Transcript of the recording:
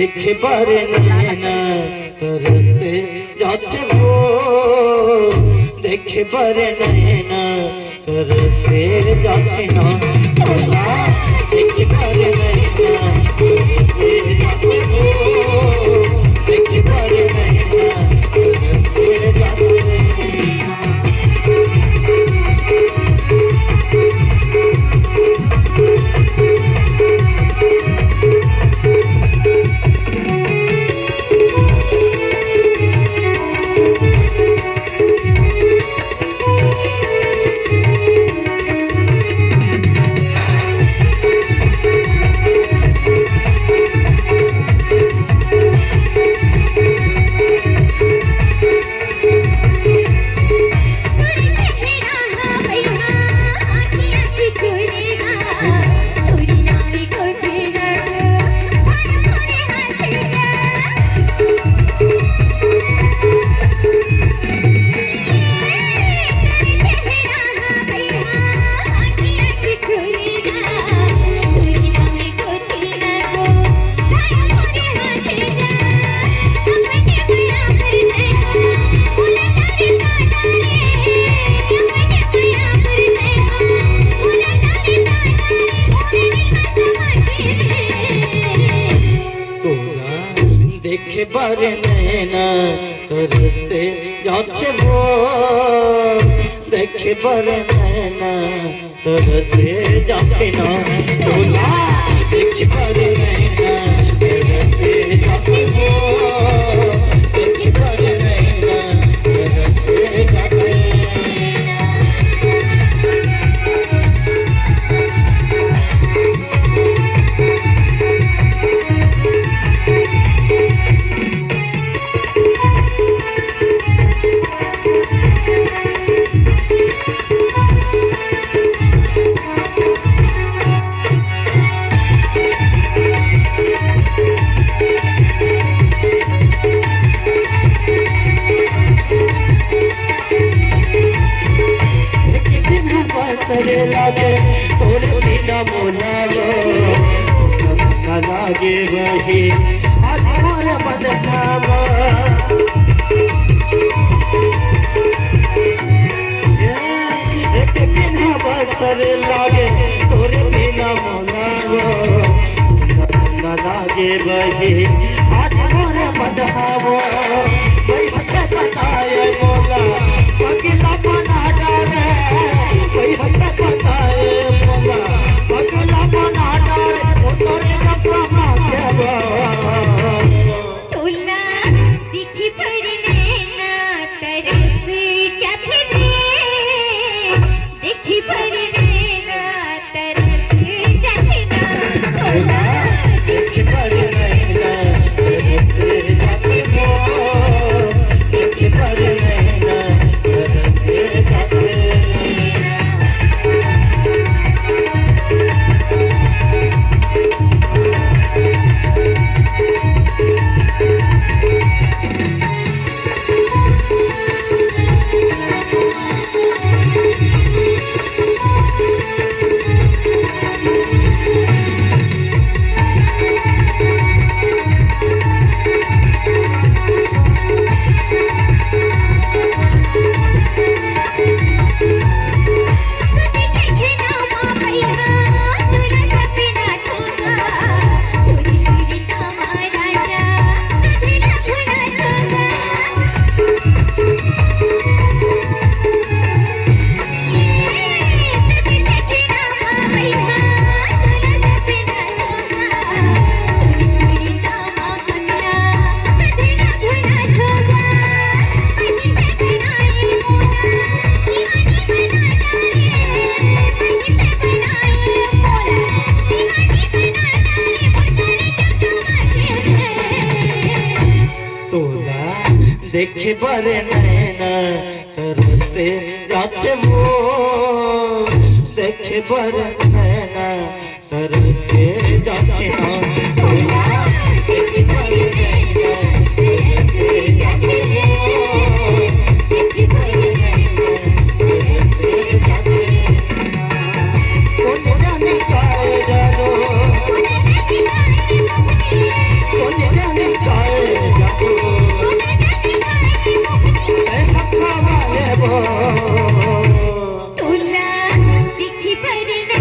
देखे बारे नैना तरसे जाते वो देखे बारे नैना तरसे जाते ना देखे बारे नैना तरसे जाते वो देखे बारे नैना तरसे जाते देखे बारे नैना तरसे जाते वो देखे बारे नैना तरसे जाते ना देखे बारे नैना तरसे जाते वो देखे बारे नैना तरसे जाते लागे तोरे बिना बोलावो न लागे वही आज हमारे बदनामा एक बिना बसर लागे तोरे बिना बोलावो न लागे वही आज हमारे बदनामा कोई हटे बताए बोला अकेला बना डाले कोई हटे बताए बोला अकेला बना डाले वो तोरे कपड़ा मांगे तोला दिखी भरने ना तरस जाते दे दिखी भरने ना तरस जाते ना तोला दिखी भरने ना तरस जाते वो दिखी भरने ना तरस जाते देखे बारे नैना तरसे जाते वो देखे बारे नैना तरसे जाते ना देखे बारे नैना तरसे जाते वो देखे बारे नैना तरसे जाते कौन जाने का जानो कौन करना